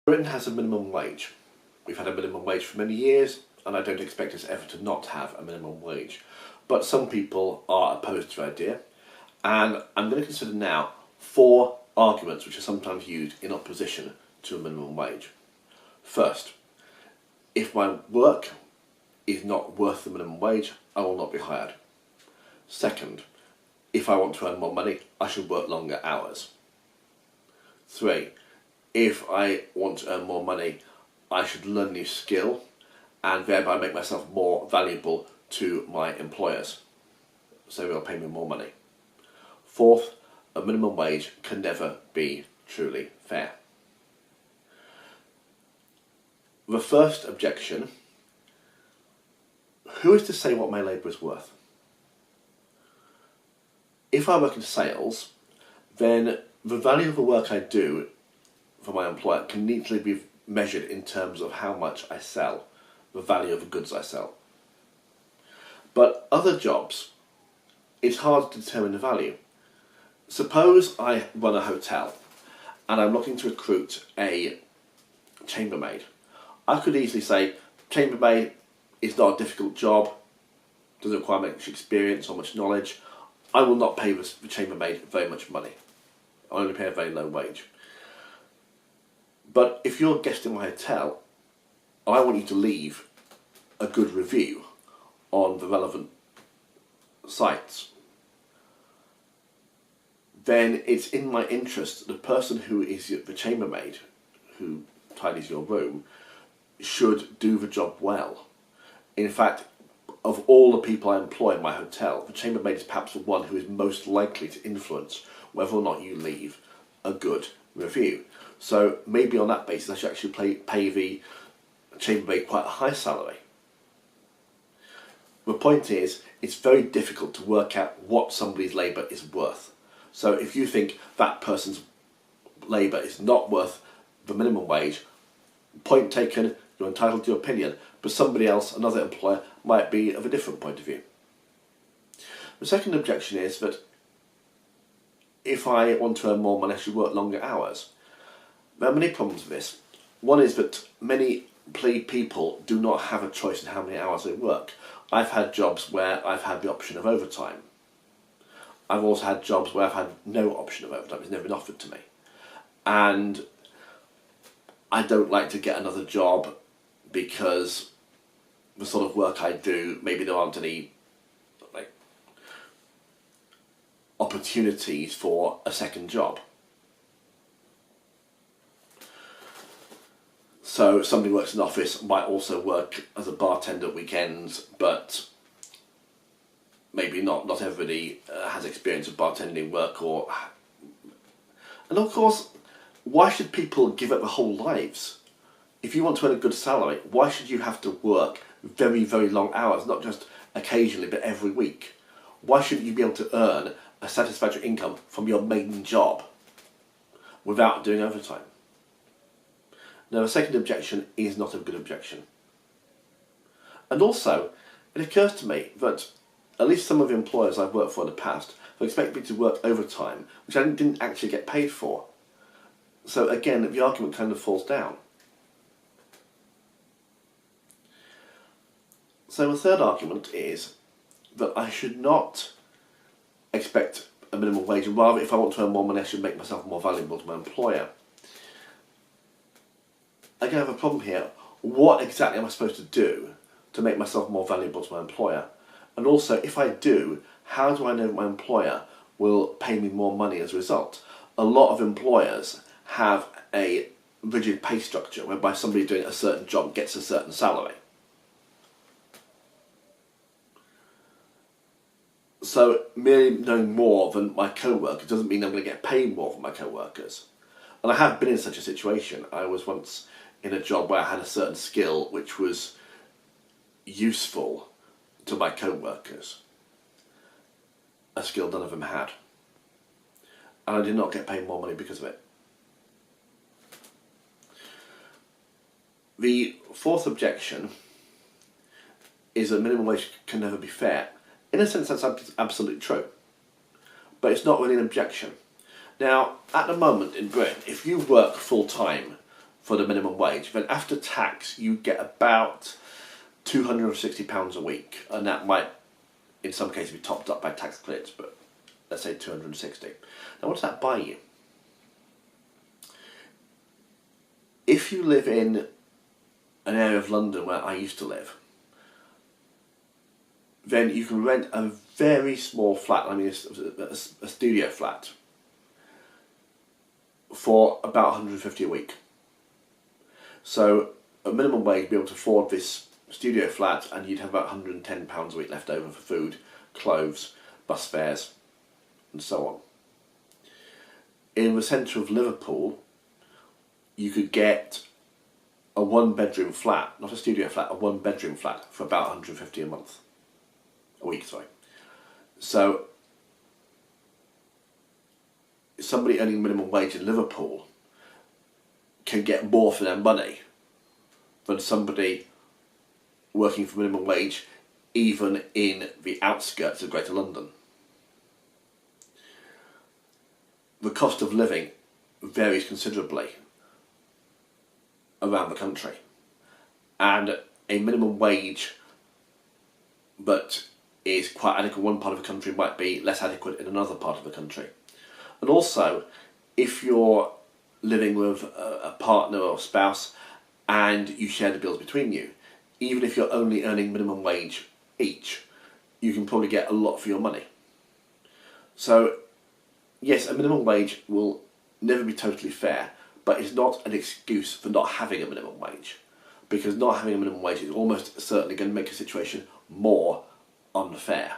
Britain has a minimum wage. We've had a minimum wage for many years, and I don't expect us ever to not have a minimum wage. But some people are opposed to the idea, and I'm going to consider now 4 arguments which are sometimes used in opposition to a minimum wage. First, if my work is not worth the minimum wage, I will not be hired. Second, if I want to earn more money, I should work longer hours. 3, if I want to earn more money, I should learn a new skill and thereby make myself more valuable to my employers, so they'll pay me more money. Fourth, a minimum wage can never be truly fair. The first objection: who is to say what my labour is worth? If I work in sales, then the value of the work I do for my employer can neatly be measured in terms of how much I sell, the value of the goods I sell. But other jobs, it's hard to determine the value. Suppose I run a hotel and I'm looking to recruit a chambermaid. I could easily say, chambermaid is not a difficult job, doesn't require much experience or much knowledge. I will not pay the chambermaid very much money. I only pay a very low wage. But if you're a guest in my hotel, I want you to leave a good review on the relevant sites, then it's in my interest that the person who is the chambermaid, who tidies your room, should do the job well. In fact, of all the people I employ in my hotel, the chambermaid is perhaps the one who is most likely to influence whether or not you leave a good review. So maybe on that basis I should actually pay the chambermaid quite a high salary. The point is, it's very difficult to work out what somebody's labour is worth. So if you think that person's labour is not worth the minimum wage, point taken, you're entitled to your opinion, but somebody else, another employer, might be of a different point of view. The second objection is that if I want to earn more money, I should work longer hours. There are many problems with this. One is that many people do not have a choice in how many hours they work. I've had jobs where I've had the option of overtime. I've also had jobs where I've had no option of overtime. It's never been offered to me. And I don't like to get another job because the sort of work I do, maybe there aren't any opportunities for a second job. So somebody who works in an office might also work as a bartender at weekends, but maybe not everybody has experience of bartending work. And of course, why should people give up their whole lives? If you want to earn a good salary, why should you have to work very, very long hours, not just occasionally, but every week? Why shouldn't you be able to earn a satisfactory income from your main job without doing overtime? Now, the second objection is not a good objection. And also, it occurs to me that at least some of the employers I've worked for in the past have expected me to work overtime, which I didn't actually get paid for. So again, the argument kind of falls down. So the third argument is that I should not expect a minimum wage, and rather, if I want to earn more money, I should make myself more valuable to my employer. Again, I have a problem here. What exactly am I supposed to do to make myself more valuable to my employer? And also, if I do, how do I know that my employer will pay me more money as a result? A lot of employers have a rigid pay structure whereby somebody doing a certain job gets a certain salary. So merely knowing more than my co-workers doesn't mean I'm going to get paid more than my co-workers. And I have been in such a situation. I was once in a job where I had a certain skill which was useful to my co-workers, a skill none of them had, and I did not get paid more money because of it. The fourth objection is that minimum wage can never be fair. In a sense, that's absolutely true, but it's not really an objection. Now, at the moment in Britain, if you work full-time for the minimum wage, then after tax you get about £260 a week, and that might in some cases be topped up by tax credits, but let's say 260. Now what does that buy you? If you live in an area of London where I used to live, then you can rent a very small flat, I mean a studio flat, for about 150 a week. So a minimum wage, you'd be able to afford this studio flat, and you'd have about £110 a week left over for food, clothes, bus fares, and so on. In the centre of Liverpool, you could get a one-bedroom flat, not a studio flat, a one-bedroom flat for about 150 a week, sorry. So somebody earning minimum wage in Liverpool can get more for their money than somebody working for minimum wage even in the outskirts of Greater London. The cost of living varies considerably around the country, and a minimum wage that is quite adequate in one part of the country might be less adequate in another part of the country. And also, if you're living with a partner or spouse and you share the bills between you, even if you're only earning minimum wage each, you can probably get a lot for your money. So yes, a minimum wage will never be totally fair, but it's not an excuse for not having a minimum wage, because not having a minimum wage is almost certainly going to make a situation more unfair.